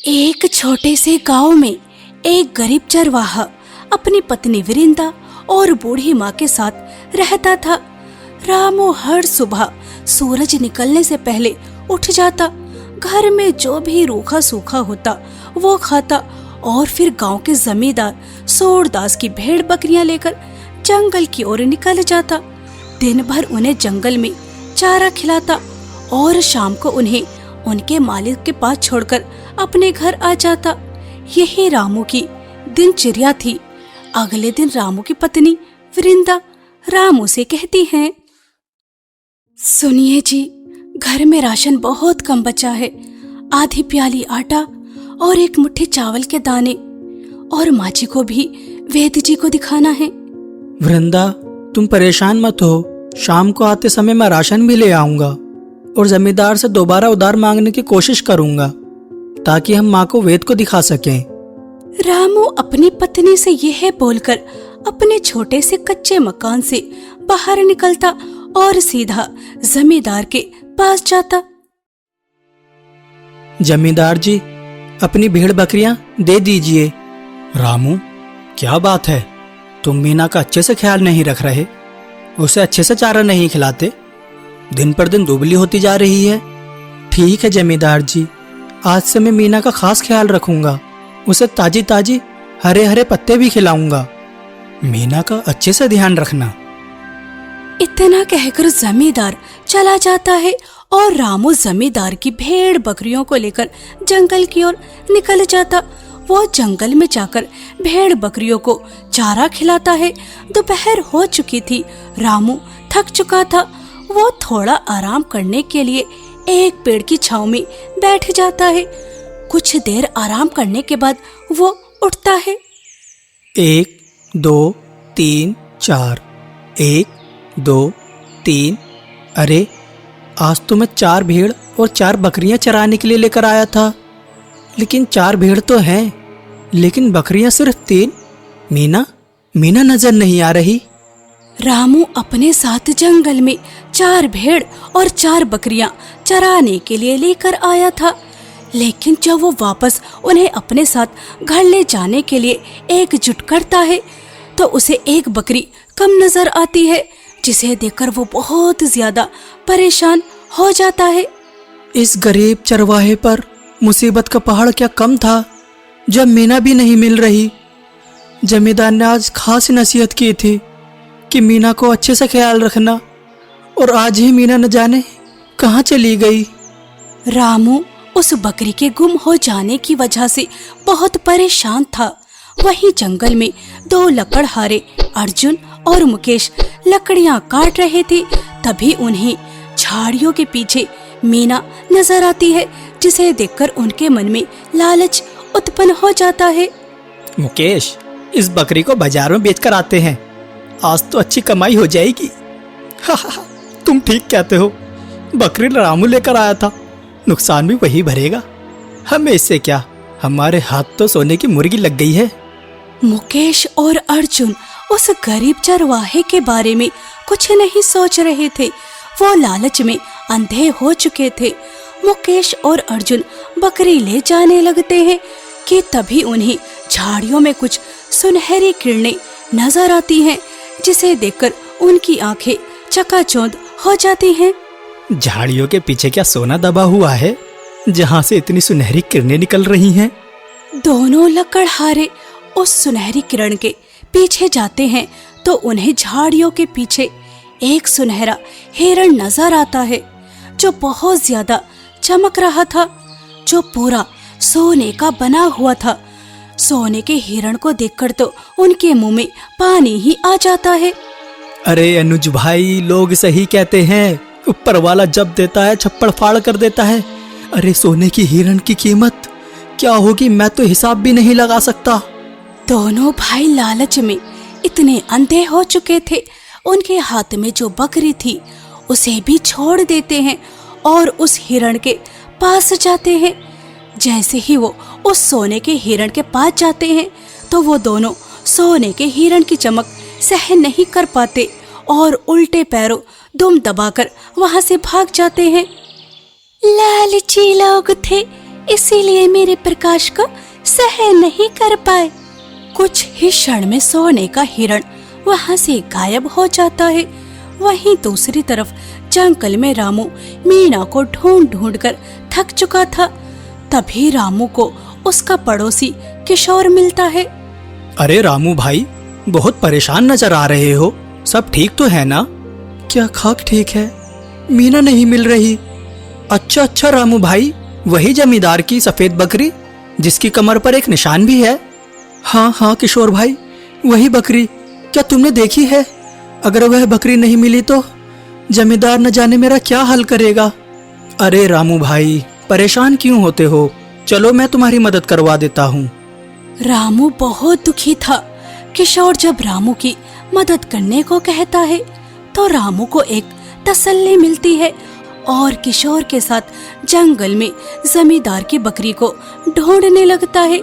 एक छोटे से गांव में एक गरीब चरवाहा अपनी पत्नी वृंदा और बूढ़ी माँ के साथ रहता था। रामू हर सुबह सूरज निकलने से पहले उठ जाता, घर में जो भी रूखा सूखा होता वो खाता और फिर गांव के जमींदार सूरदास की भेड़ बकरियां लेकर जंगल की ओर निकल जाता। दिन भर उन्हें जंगल में चारा खिलाता और शाम को उन्हें उनके मालिक के पास छोड़कर अपने घर आ जाता। यही रामू की दिनचर्या थी। अगले दिन रामू की पत्नी वृंदा रामू से कहती है, सुनिए जी, घर में राशन बहुत कम बचा है। आधी प्याली आटा और एक मुट्ठी चावल के दाने, और माँ जी को भी वैद्य जी को दिखाना है। वृंदा, तुम परेशान मत हो, शाम को आते समय मैं राशन भी ले आऊंगा और जमींदार से दोबारा उधार मांगने की कोशिश करूंगा ताकि हम माँ को वैद्य को दिखा सकें। रामू अपनी पत्नी से यह बोलकर अपने छोटे से कच्चे मकान से बाहर निकलता और सीधा जमींदार के पास जाता। जमींदार जी, अपनी भेड़ बकरियां दे दीजिए। रामू, क्या बात है, तुम मीना का अच्छे से ख्याल नहीं रख रहे, उसे अच्छे से चारा नहीं खिलाते, दिन पर दिन दुबली होती जा रही है। ठीक है जमींदार जी, आज से मैं मीना का खास ख्याल रखूंगा, उसे ताजी ताजी हरे हरे पत्ते भी खिलाऊंगा। मीना का अच्छे से ध्यान रखना। इतना कहकर जमींदार चला जाता है और रामू जमींदार की भेड़ बकरियों को लेकर जंगल की ओर निकल जाता। वो जंगल में जाकर भेड़ बकरियों को चारा खिलाता है। दोपहर हो चुकी थी, रामू थक चुका था। वो थोड़ा आराम करने के लिए एक पेड़ की छांव में बैठ जाता है। कुछ देर आराम करने के बाद वो उठता है। 1 2 3 4, 1 2 3। अरे, आज तो मैं 4 भेड़ और 4 बकरियां चराने के लिए लेकर आया था, लेकिन 4 भेड़ तो हैं, लेकिन बकरियां सिर्फ 3। मीना नजर नहीं आ रही। रामू अपने साथ जंगल में 4 भेड़ और 4 बकरियां चराने के लिए लेकर आया था, लेकिन जब वो वापस उन्हें अपने साथ घर ले जाने के लिए एकजुट करता है तो उसे एक बकरी कम नजर आती है, जिसे देखकर वो बहुत ज्यादा परेशान हो जाता है। इस गरीब चरवाहे पर मुसीबत का पहाड़ क्या कम था जब मीना भी नहीं मिल रही। जमींदार ने आज खास नसीहत की थी कि मीना को अच्छे से ख्याल रखना, और आज ही मीना न जाने कहाँ चली गई। रामू उस बकरी के गुम हो जाने की वजह से बहुत परेशान था। वहीं जंगल में 2 लकड़हारे अर्जुन और मुकेश लकड़ियां काट रहे थे। तभी उन्हें झाड़ियों के पीछे मीना नजर आती है, जिसे देखकर उनके मन में लालच उत्पन्न हो जाता है। मुकेश, इस बकरी को बाजार में बेचकर आते हैं, आज तो अच्छी कमाई हो जाएगी। तुम ठीक कहते हो, बकरी रामू लेकर आया था, नुकसान भी वही भरेगा, हमें इससे क्या, हमारे हाथ तो सोने की मुर्गी लग गई है। मुकेश और अर्जुन उस गरीब चरवाहे के बारे में कुछ नहीं सोच रहे थे, वो लालच में अंधे हो चुके थे। मुकेश और अर्जुन बकरी ले जाने लगते हैं कि तभी उन्हें झाड़ियों में कुछ सुनहरी किरणें नजर आती हैं, जिसे देखकर उनकी आंखें चकाचौंध हो जाती हैं। झाड़ियों के पीछे क्या सोना दबा हुआ है जहाँ से इतनी सुनहरी किरणें निकल रही हैं? दोनों लकड़हारे उस सुनहरी किरण के पीछे जाते हैं तो उन्हें झाड़ियों के पीछे एक सुनहरा हिरण नजर आता है, जो बहुत ज्यादा चमक रहा था, जो पूरा सोने का बना हुआ था। सोने के हिरण को देखकर तो उनके मुंह में पानी ही आ जाता है। अरे अनुज भाई, लोग सही कहते हैं, ऊपर वाला जब देता है छप्पड़ फाड़ कर देता है। अरे, सोने की हिरण की कीमत क्या होगी, मैं तो हिसाब भी नहीं लगा सकता। दोनों भाई लालच में इतने अंधे हो चुके थे, उनके हाथ में जो बकरी थी उसे भी छोड़ देते हैं और उस हिरण के पास जाते हैं। जैसे ही वो उस सोने के हिरण के पास जाते हैं तो वो दोनों सोने के हिरण की चमक सहन नहीं कर पाते और उल्टे पैरों दुम दबाकर वहां से भाग जाते हैं। लालची लोग थे, इसीलिए मेरे प्रकाश को सहन नहीं कर पाए। कुछ ही क्षण में सोने का हिरण वहां से गायब हो जाता है। वहीं दूसरी तरफ जंगल में रामू मीना को ढूंढ ढूंढ कर थक चुका था। तभी रामू को उसका पड़ोसी किशोर मिलता है। अरे रामू भाई, बहुत परेशान नजर आ रहे हो, सब ठीक तो है ना? क्या खाक ठीक है? मीना नहीं मिल रही। अच्छा रामू भाई, वही जमींदार की सफेद बकरी जिसकी कमर पर एक निशान भी है? हाँ किशोर भाई, वही बकरी। क्या तुमने देखी है? अगर वह बकरी नहीं मिली तो जमींदार न जाने मेरा क्या हल करेगा। अरे रामू भाई, परेशान क्यों होते हो? चलो मैं तुम्हारी मदद करवा देता हूँ। रामू बहुत दुखी था। किशोर जब रामू की मदद करने को कहता है तो रामू को एक तसल्ली मिलती है और किशोर के साथ जंगल में जमींदार की बकरी को ढूंढने लगता है।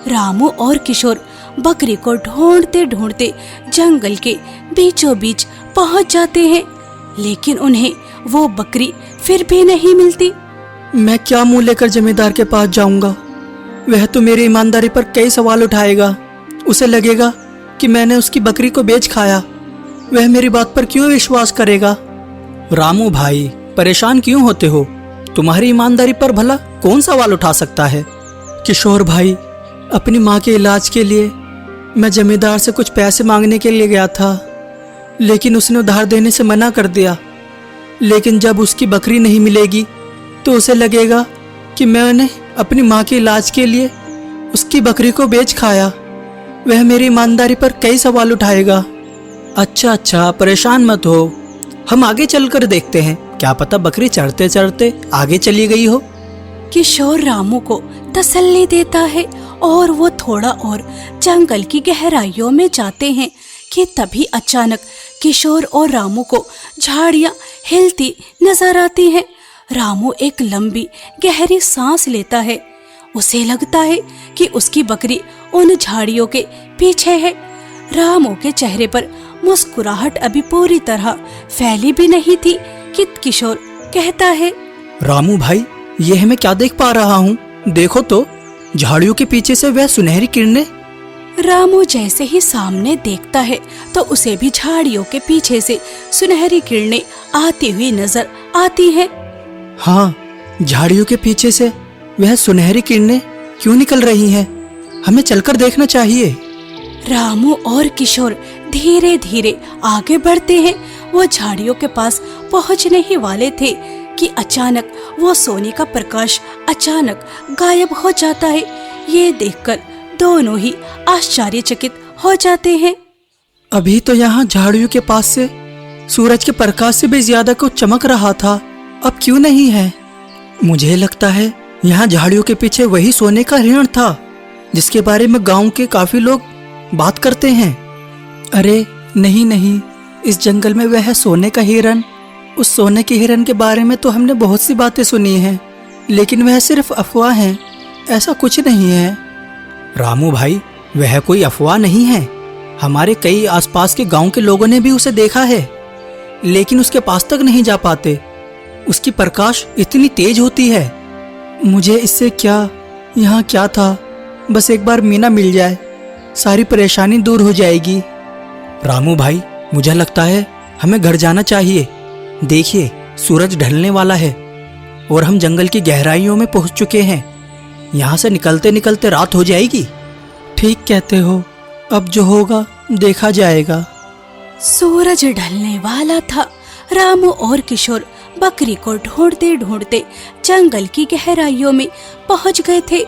रामू और किशोर बकरी को ढूंढते ढूंढते जंगल के बीचों बीच पहुंच जाते हैं, लेकिन उन्हें वो बकरी फिर भी नहीं मिलती। मैं क्या मुंह लेकर जमींदार के पास जाऊंगा? वह तो मेरी ईमानदारी पर कई सवाल उठाएगा। उसे लगेगा कि मैंने उसकी बकरी को बेच खाया। वह मेरी बात पर क्यों विश्वास करेगा? रामू भाई, परेशान क्यों होते हो? तुम्हारी ईमानदारी पर भला कौन सवाल उठा सकता है? किशोर भाई, अपनी माँ के इलाज के लिए मैं जमींदार से कुछ पैसे मांगने के लिए गया था, लेकिन उसने उधार देने से मना कर दिया। लेकिन जब उसकी बकरी नहीं मिलेगी तो उसे लगेगा कि मैंने अपनी माँ के इलाज के लिए उसकी बकरी को बेच खाया। वह मेरी ईमानदारी पर कई सवाल उठाएगा। अच्छा, परेशान मत हो, हम आगे चलकर देखते हैं, क्या पता बकरी चढ़ते चढ़ते आगे चली गई हो। किशोर रामू को तसल्ली देता है और वो थोड़ा और जंगल की गहराइयों में जाते हैं कि तभी अचानक किशोर और रामू को झाड़ियां हिलती नजर आती हैं। रामू एक लंबी गहरी सांस लेता है। उसे लगता है कि उसकी बकरी उन झाड़ियों के पीछे है। रामू के चेहरे पर मुस्कुराहट अभी पूरी तरह फैली भी नहीं थी कि किशोर कहता है, रामू भाई, यह मैं क्या देख पा रहा हूँ? देखो तो, झाड़ियों के पीछे से वह सुनहरी किरणें। रामू जैसे ही सामने देखता है तो उसे भी झाड़ियों के पीछे से सुनहरी किरणें आती हुई नजर आती हैं। हाँ, झाड़ियों के पीछे से वह सुनहरी किरणें क्यों निकल रही हैं? हमें चलकर देखना चाहिए। रामू और किशोर धीरे धीरे आगे बढ़ते हैं। वो झाड़ियों के पास पहुंचने ही वाले थे कि अचानक वो सोने का प्रकाश अचानक गायब हो जाता है। ये देखकर दोनों ही आश्चर्यचकित हो जाते हैं। अभी तो यहाँ झाड़ियों के पास से सूरज के प्रकाश से भी ज्यादा कुछ चमक रहा था, अब क्यों नहीं है? मुझे लगता है यहाँ झाड़ियों के पीछे वही सोने का हिरण था जिसके बारे में गांव के काफी लोग बात करते हैं। अरे नहीं, इस जंगल में वह सोने का हिरण। उस सोने के हिरण के बारे में तो हमने बहुत सी बातें सुनी हैं, लेकिन वह सिर्फ अफवाह है, ऐसा कुछ नहीं है। रामू भाई, वह कोई अफवाह नहीं है। हमारे कई आसपास के गांव के लोगों ने भी उसे देखा है, लेकिन उसके पास तक नहीं जा पाते। उसकी प्रकाश इतनी तेज होती है। मुझे इससे यहाँ क्या था, बस एक बार मीना मिल जाए, सारी परेशानी दूर हो जाएगी। रामू भाई, मुझे लगता है हमें घर जाना चाहिए। देखिए, सूरज ढलने वाला है और हम जंगल की गहराइयों में पहुंच चुके हैं। यहाँ से निकलते निकलते रात हो जाएगी। ठीक कहते हो, अब जो होगा देखा जाएगा। सूरज ढलने वाला था। रामू और किशोर बकरी को ढूंढते ढूंढते जंगल की गहराइयों में पहुंच गए थे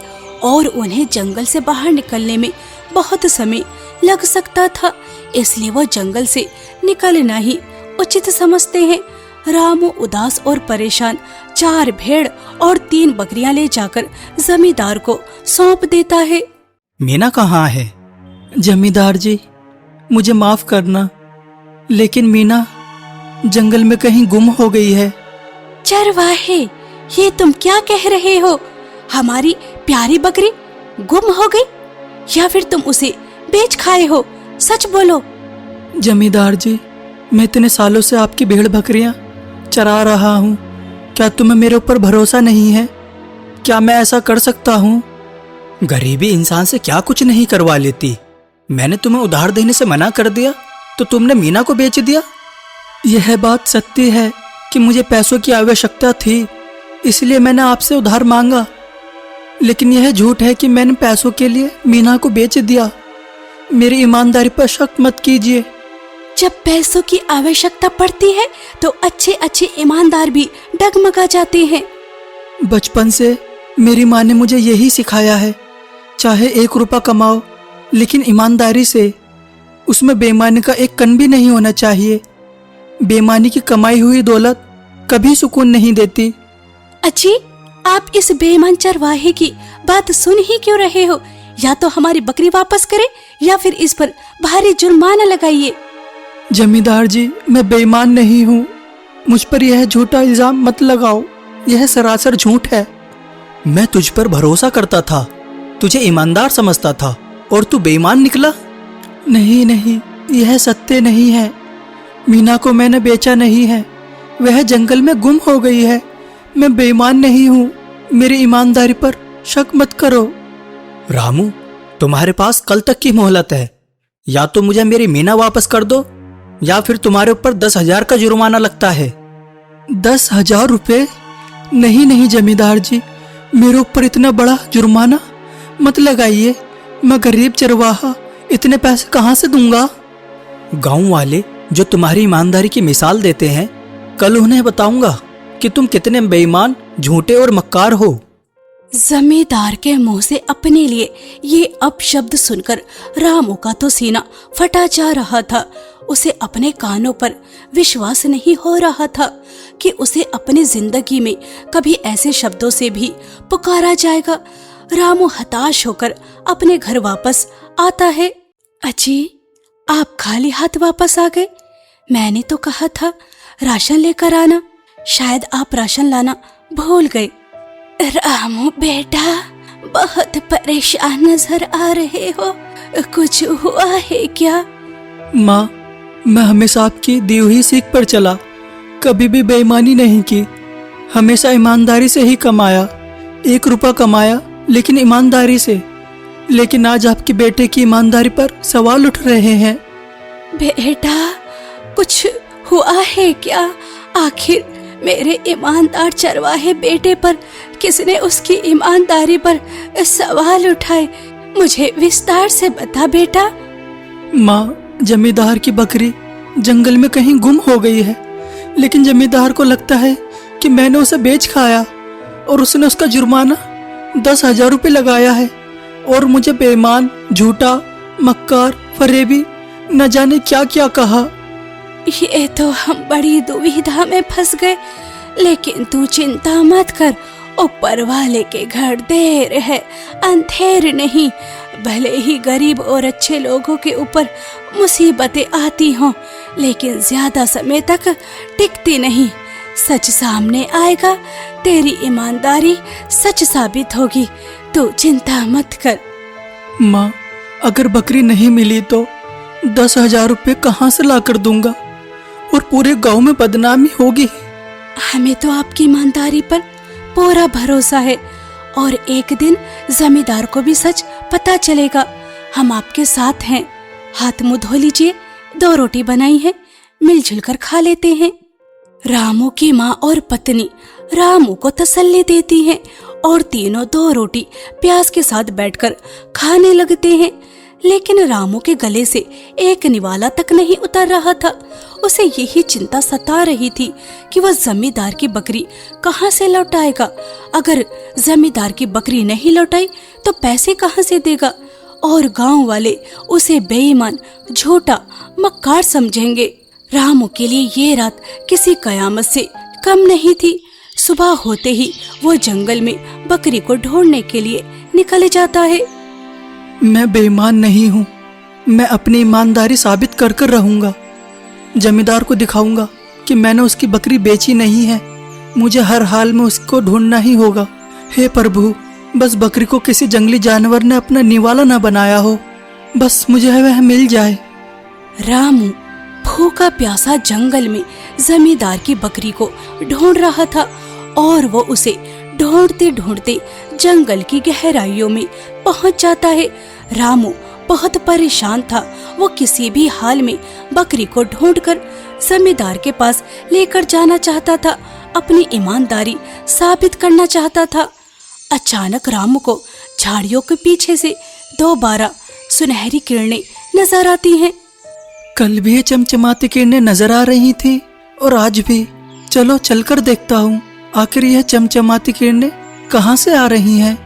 और उन्हें जंगल से बाहर निकलने में बहुत समय लग सकता था, इसलिए वो जंगल से निकलना ही उचित समझते हैं। रामू उदास और परेशान 4 भेड़ और 3 बकरियां ले जाकर जमींदार को सौंप देता है। मीना कहाँ है? जमींदार जी, मुझे माफ करना, लेकिन मीना जंगल में कहीं गुम हो गई है। चरवाहे, ये तुम क्या कह रहे हो? हमारी प्यारी बकरी गुम हो गई या फिर तुम उसे बेच खाए हो? सच बोलो। जमींदार जी, मैं इतने सालों से आपकी भेड़ बकरियां चरा रहा हूँ, क्या तुम्हें मेरे ऊपर भरोसा नहीं है? क्या मैं ऐसा कर सकता हूँ? गरीबी इंसान से क्या कुछ नहीं करवा लेती। मैंने तुम्हें उधार देने से मना कर दिया तो तुमने मीना को बेच दिया। यह बात सत्य है कि मुझे पैसों की आवश्यकता थी, इसलिए मैंने आपसे उधार मांगा। लेकिन यह झूठ है कि मैंने पैसों के लिए मीना को बेच दिया। मेरी ईमानदारी पर शक मत कीजिए। जब पैसों की आवश्यकता पड़ती है तो अच्छे अच्छे ईमानदार भी डगमगा जाते हैं। बचपन से मेरी माँ ने मुझे यही सिखाया है, चाहे 1 रुपया कमाओ लेकिन ईमानदारी से। उसमें बेईमानी का एक कण भी नहीं होना चाहिए। बेईमानी की कमाई हुई दौलत कभी सुकून नहीं देती। अजी, आप इस बेईमान चरवाहे की बात सुन ही क्यों रहे हो? या तो हमारी बकरी वापस करे या फिर इस पर भारी जुर्माना लगाइए। जमींदार जी, मैं बेईमान नहीं हूँ। मुझ पर यह झूठा इल्जाम मत लगाओ, यह सरासर झूठ है। मैं तुझ पर भरोसा करता था, तुझे ईमानदार समझता था और तू बेईमान निकला। नहीं नहीं, यह सत्य नहीं है। मीना को मैंने बेचा नहीं है, वह जंगल में गुम हो गई है। मैं बेईमान नहीं हूँ, मेरी ईमानदारी पर शक मत करो। रामू, तुम्हारे पास कल तक की मोहलत है। या तो मुझे मेरी मीना वापस कर दो या फिर तुम्हारे ऊपर 10,000 का जुर्माना लगता है। 10,000 रुपये? नहीं नहीं जमींदार जी, मेरे ऊपर इतना बड़ा जुर्माना मत लगाइए। मैं गरीब चरवाहा इतने पैसे कहाँ से दूंगा? गांव वाले जो तुम्हारी ईमानदारी की मिसाल देते हैं, कल उन्हें बताऊंगा कि तुम कितने बेईमान, झूठे और मक्कार हो। जमींदार के मुंह से अपने लिए ये अपशब्द सुनकर रामू का तो सीना फटा जा रहा था। उसे अपने कानों पर विश्वास नहीं हो रहा था कि उसे अपनी जिंदगी में कभी ऐसे शब्दों से भी पुकारा जाएगा। रामू हताश होकर अपने घर वापस आता है। अजी, आप खाली हाथ वापस आ गए? मैंने तो कहा था राशन लेकर आना, शायद आप राशन लाना भूल गए। रामू बेटा, बहुत परेशान नजर आ रहे हो, कुछ हुआ है क्या? माँ, मैं हमेशा आपकी दी हुई सीख पर चला, कभी भी बेईमानी नहीं की, हमेशा ईमानदारी से ही कमाया। 1 रुपया कमाया लेकिन ईमानदारी से। लेकिन आज आपके बेटे की ईमानदारी पर सवाल उठ रहे हैं। बेटा, कुछ हुआ है क्या? आखिर मेरे ईमानदार चरवाहे बेटे पर किसने उसकी ईमानदारी पर सवाल उठाए? मुझे विस्तार से बता बेटा। माँ, जमींदार की बकरी जंगल में कहीं गुम हो गई है, लेकिन जमींदार को लगता है कि मैंने उसे बेच खाया और उसने उसका जुर्माना 10,000 रुपये लगाया है और मुझे बेईमान, झूठा, मक्कार, फरेबी न जाने क्या क्या कहा। ये तो हम बड़ी दुविधा में फंस गए, लेकिन तू चिंता मत कर। ऊपर वाले के घर देर है अंधेर नहीं। भले ही गरीब और अच्छे लोगों के ऊपर मुसीबतें आती हों, लेकिन ज्यादा समय तक टिकती नहीं। सच सामने आएगा, तेरी ईमानदारी सच साबित होगी। तू चिंता मत कर। माँ, अगर बकरी नहीं मिली तो 10,000 रुपये कहाँ से ला कर दूंगा और पूरे गांव में बदनामी होगी। हमें तो आपकी ईमानदारी पर पूरा भरोसा है और एक दिन जमींदार को भी सच पता चलेगा। हम आपके साथ हैं। हाथ मुंह धो लीजिए, 2 रोटी बनाई है, मिलजुल कर खा लेते हैं। रामू की माँ और पत्नी रामू को तसल्ली देती हैं और तीनों 2 रोटी प्याज के साथ बैठकर खाने लगते हैं। लेकिन रामू के गले से एक निवाला तक नहीं उतर रहा था। उसे यही चिंता सता रही थी कि वह जमींदार की बकरी कहाँ से लौटाएगा। अगर जमींदार की बकरी नहीं लौटाई तो पैसे कहाँ से देगा और गांव वाले उसे बेईमान, झूठा, मक्कार समझेंगे। रामू के लिए ये रात किसी कयामत से कम नहीं थी। सुबह होते ही वो जंगल में बकरी को ढूंढने के लिए निकल जाता है। मैं बेईमान नहीं हूँ, मैं अपनी ईमानदारी साबित कर कर रहूंगा। जमींदार को दिखाऊंगा कि मैंने उसकी बकरी बेची नहीं है। मुझे हर हाल में उसको ढूंढना ही होगा। हे प्रभु, बस बकरी को किसी जंगली जानवर ने अपना निवाला न बनाया हो, बस मुझे वह मिल जाए। रामू भूखा प्यासा जंगल में जमींदार की बकरी को ढूंढ रहा था और वो उसे ढूंढते ढूंढते जंगल की गहराइयों में पहुंच जाता है। रामू बहुत परेशान था। वो किसी भी हाल में बकरी को ढूंढकर जमींदार के पास लेकर जाना चाहता था, अपनी ईमानदारी साबित करना चाहता था। अचानक रामू को झाड़ियों के पीछे से दोबारा सुनहरी किरणें नजर आती हैं। कल भी ये चमचमाती किरणें नजर आ रही थी और आज भी। चलो चलकर देखता हूँ आखिर यह चमचमाती किरणें कहाँ से आ रही हैं।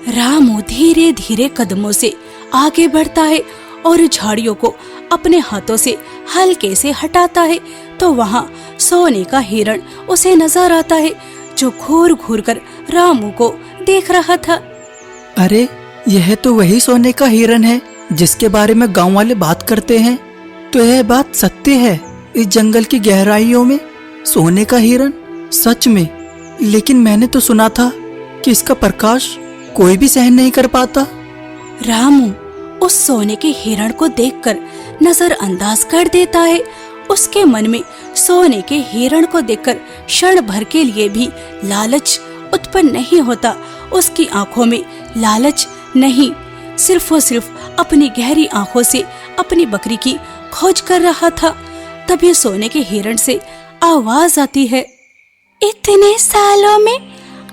रामू धीरे धीरे कदमों से आगे बढ़ता है और झाड़ियों को अपने हाथों से हल्के से हटाता है तो वहाँ सोने का हिरण उसे नजर आता है, जो घूर घूर कर रामू को देख रहा था। अरे यह तो वही सोने का हिरण है जिसके बारे में गांव वाले बात करते हैं। तो यह बात सत्य है, इस जंगल की गहराइयों में सोने का हिरण सच में। लेकिन मैंने तो सुना था कि इसका प्रकाश कोई भी सहन नहीं कर पाता। रामू उस सोने के हिरण को देखकर नजरअंदाज कर देता है। उसके मन में सोने के हिरण को देखकर क्षण भर के लिए भी लालच उत्पन्न नहीं होता। उसकी आंखों में लालच नहीं, सिर्फ और सिर्फ अपनी गहरी आंखों से अपनी बकरी की खोज कर रहा था। तभी सोने के हिरण से आवाज आती है, इतने सालों में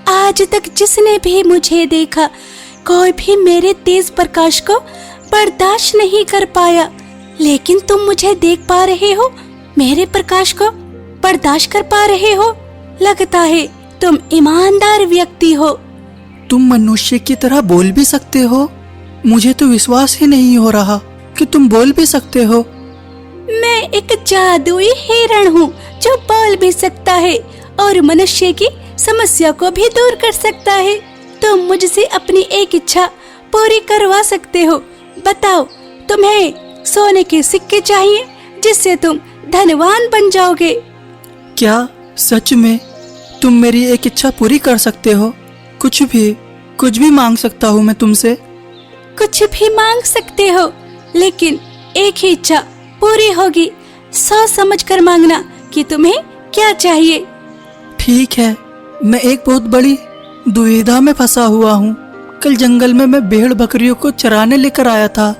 आज तक जिसने भी मुझे देखा, कोई भी मेरे तेज प्रकाश को बर्दाश्त नहीं कर पाया, लेकिन तुम मुझे देख पा रहे हो, मेरे प्रकाश को बर्दाश्त कर पा रहे हो। लगता है तुम ईमानदार व्यक्ति हो। तुम मनुष्य की तरह बोल भी सकते हो? मुझे तो विश्वास ही नहीं हो रहा कि तुम बोल भी सकते हो। मैं एक जादुई हिरण हूँ जो बोल भी सकता है और मनुष्य की समस्या को भी दूर कर सकता है। तुम मुझसे अपनी एक इच्छा पूरी करवा सकते हो। बताओ, तुम्हें सोने के सिक्के चाहिए जिससे तुम धनवान बन जाओगे? क्या सच में तुम मेरी एक इच्छा पूरी कर सकते हो? कुछ भी मांग सकता हूँ मैं तुमसे। कुछ भी मांग सकते हो, लेकिन एक ही इच्छा पूरी होगी। सोच समझ कर मांगना कि तुम्हें क्या चाहिए। ठीक है, मैं एक बहुत बड़ी दुविधा में फंसा हुआ हूँ। कल जंगल में मैं भेड़ बकरियों को चराने लेकर आया था,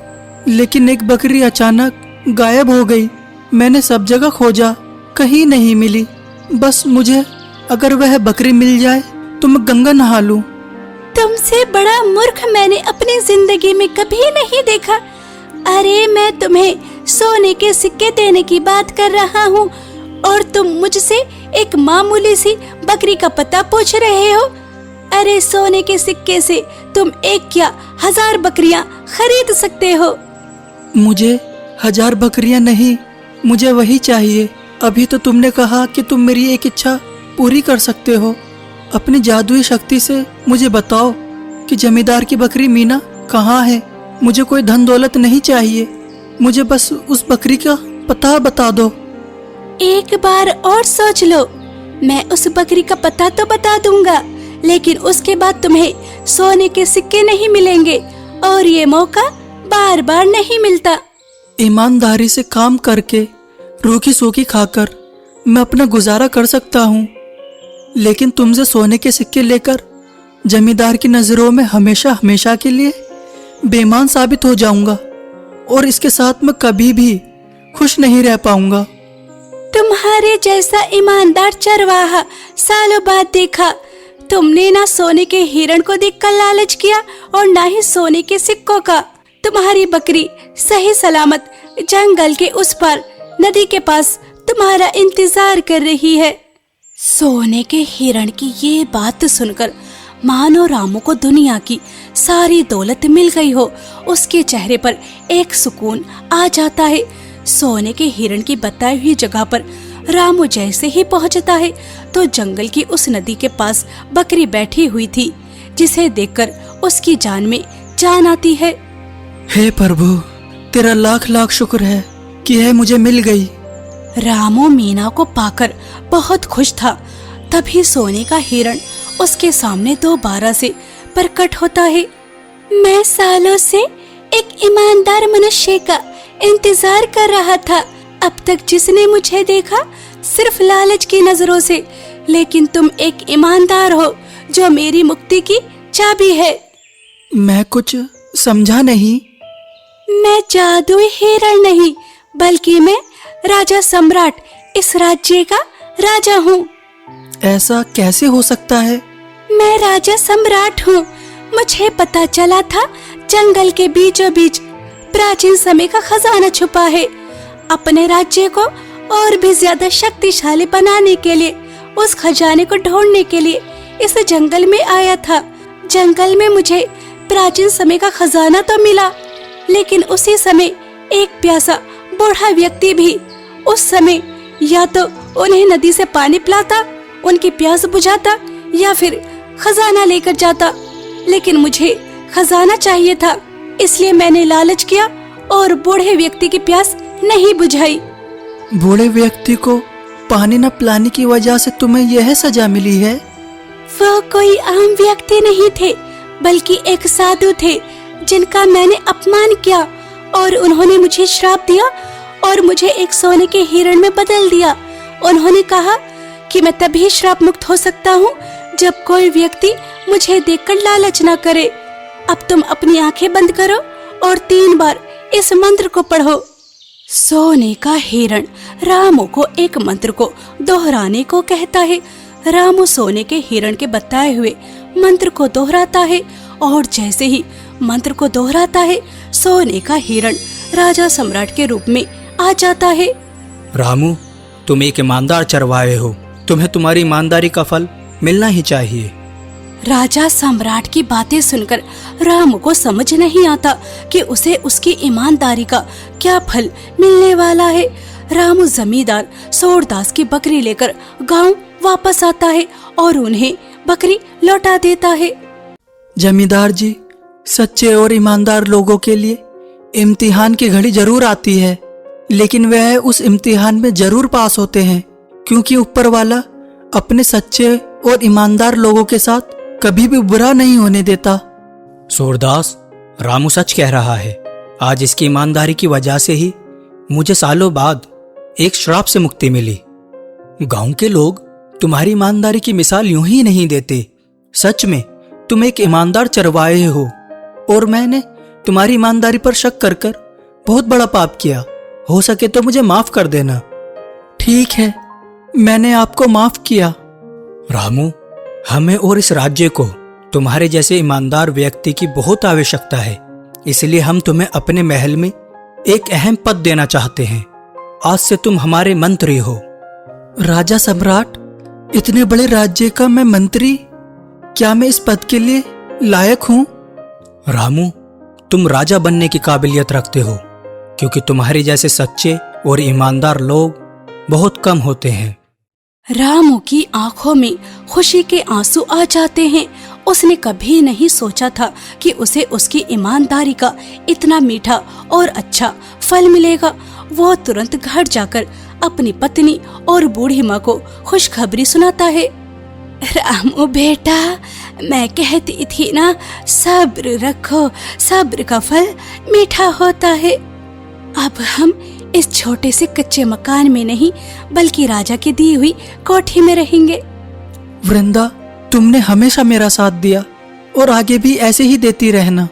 लेकिन एक बकरी अचानक गायब हो गई। मैंने सब जगह खोजा, कहीं नहीं मिली। बस मुझे अगर वह बकरी मिल जाए तो मैं गंगा नहा लूं। तुमसे बड़ा मूर्ख मैंने अपनी जिंदगी में कभी नहीं देखा। अरे मैं तुम्हें सोने के सिक्के देने की बात कर रहा हूँ और तुम मुझसे एक मामूली सी बकरी का पता पूछ रहे हो। अरे सोने के सिक्के से तुम एक क्या 1000 बकरियां खरीद सकते हो। मुझे 1000 बकरियां नहीं, मुझे वही चाहिए। अभी तो तुमने कहा कि तुम मेरी एक इच्छा पूरी कर सकते हो। अपनी जादुई शक्ति से मुझे बताओ कि जमींदार की बकरी मीना कहाँ है। मुझे कोई धन दौलत नहीं चाहिए, मुझे बस उस बकरी का पता बता दो। एक बार और सोच लो, मैं उस बकरी का पता तो बता दूंगा, लेकिन उसके बाद तुम्हें सोने के सिक्के नहीं मिलेंगे और ये मौका बार बार नहीं मिलता। ईमानदारी से काम करके रूखी सूखी खाकर मैं अपना गुजारा कर सकता हूँ, लेकिन तुमसे सोने के सिक्के लेकर जमींदार की नजरों में हमेशा हमेशा के लिए बेईमान साबित हो जाऊंगा और इसके साथ मैं कभी भी खुश नहीं रह पाऊंगा। तुम्हारे जैसा ईमानदार चरवाहा सालों बाद देखा। तुमने ना सोने के हिरण को देखकर लालच किया और ना ही सोने के सिक्कों का। तुम्हारी बकरी सही सलामत जंगल के उस पार नदी के पास तुम्हारा इंतजार कर रही है। सोने के हिरण की ये बात सुनकर मानो रामू को दुनिया की सारी दौलत मिल गई हो। उसके चेहरे पर एक सुकून आ जाता है। सोने के हिरण की बताई हुई जगह पर रामू जैसे ही पहुंचता है तो जंगल की उस नदी के पास बकरी बैठी हुई थी, जिसे देखकर उसकी जान में जान आती है। हे प्रभु, तेरा लाख लाख शुक्र है कि यह मुझे मिल गई। रामू मीना को पाकर बहुत खुश था। तभी सोने का हिरण उसके सामने दोबारा से प्रकट होता है। मैं सालों से एक ईमानदार मनुष्य का इंतजार कर रहा था। अब तक जिसने मुझे देखा सिर्फ लालच की नजरों से, लेकिन तुम एक ईमानदार हो। जो मेरी मुक्ति की चाबी है। मैं कुछ समझा नहीं। मैं जादुई हिरण नहीं, बल्कि मैं राजा सम्राट, इस राज्य का राजा हूँ। ऐसा कैसे हो सकता है? मैं राजा सम्राट हूँ। मुझे पता चला था जंगल के बीचों बीच प्राचीन समय का खजाना छुपा है। अपने राज्य को और भी ज्यादा शक्तिशाली बनाने के लिए, उस खजाने को ढूंढने के लिए इस जंगल में आया था। जंगल में मुझे प्राचीन समय का खजाना तो मिला, लेकिन उसी समय एक प्यासा बूढ़ा व्यक्ति भी उस समय या तो उन्हें नदी से पानी पिलाता, उनकी प्यास बुझाता, या फिर खजाना लेकर जाता। लेकिन मुझे खजाना चाहिए था, इसलिए मैंने लालच किया और बूढ़े व्यक्ति की प्यास नहीं बुझाई। बूढ़े व्यक्ति को पानी न पिलाने की वजह से तुम्हें यह सजा मिली है? वो कोई आम व्यक्ति नहीं थे, बल्कि एक साधु थे जिनका मैंने अपमान किया, और उन्होंने मुझे श्राप दिया और मुझे एक सोने के हिरण में बदल दिया। उन्होंने कहा कि मैं तभी श्राप मुक्त हो सकता हूँ जब कोई व्यक्ति मुझे देखकर लालच न करे। अब तुम अपनी आंखें बंद करो और 3 बार इस मंत्र को पढ़ो। सोने का हिरण रामू को एक मंत्र को दोहराने को कहता है। रामू सोने के हिरण के बताए हुए मंत्र को दोहराता है, और जैसे ही मंत्र को दोहराता है, सोने का हिरण राजा सम्राट के रूप में आ जाता है। रामू, तुम एक ईमानदार चरवाहे हो, तुम्हें तुम्हारी ईमानदारी का फल मिलना ही चाहिए। राजा सम्राट की बातें सुनकर रामू को समझ नहीं आता कि उसे उसकी ईमानदारी का क्या फल मिलने वाला है। रामू जमींदार सूरदास की बकरी लेकर गांव वापस आता है और उन्हें बकरी लौटा देता है। जमींदार जी, सच्चे और ईमानदार लोगों के लिए इम्तिहान की घड़ी जरूर आती है, लेकिन वह उस इम्तिहान में जरूर पास होते हैं, क्योंकि ऊपर वाला अपने सच्चे और ईमानदार लोगों के साथ कभी भी बुरा नहीं होने देता। सूरदास, रामू सच कह रहा है। आज इसकी ईमानदारी की वजह से ही मुझे सालों बाद एक श्राप से मुक्ति मिली। गांव के लोग तुम्हारी ईमानदारी की मिसाल यूं ही नहीं देते। सच में तुम एक ईमानदार चरवाहे हो, और मैंने तुम्हारी ईमानदारी पर शक कर कर बहुत बड़ा पाप किया। हो सके तो मुझे माफ कर देना। ठीक है, मैंने आपको माफ किया। रामू, हमें और इस राज्य को तुम्हारे जैसे ईमानदार व्यक्ति की बहुत आवश्यकता है, इसलिए हम तुम्हें अपने महल में एक अहम पद देना चाहते हैं। आज से तुम हमारे मंत्री हो। राजा सम्राट, इतने बड़े राज्य का मैं मंत्री? क्या मैं इस पद के लिए लायक हूँ? रामू, तुम राजा बनने की काबिलियत रखते हो, क्योंकि तुम्हारे जैसे सच्चे और ईमानदार लोग बहुत कम होते हैं। रामू की आंखों में खुशी के आंसू आ जाते हैं। उसने कभी नहीं सोचा था कि उसे उसकी ईमानदारी का इतना मीठा और अच्छा फल मिलेगा। वो तुरंत घर जाकर अपनी पत्नी और बूढ़ी माँ को खुशखबरी सुनाता है। रामू बेटा, मैं कहती थी ना, सब्र रखो, सब्र का फल मीठा होता है। अब हम इस छोटे से कच्चे मकान में नहीं, बल्कि राजा की दी हुई कोठी में रहेंगे। वृंदा, तुमने हमेशा मेरा साथ दिया और आगे भी ऐसे ही देती रहना।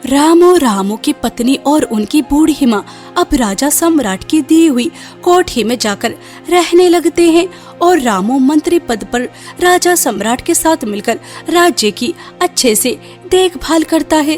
रामू की पत्नी और उनकी बूढ़ी माँ अब राजा सम्राट की दी हुई कोठी में जाकर रहने लगते हैं, और रामू मंत्री पद पर राजा सम्राट के साथ मिलकर राज्य की अच्छे से देखभाल करता है।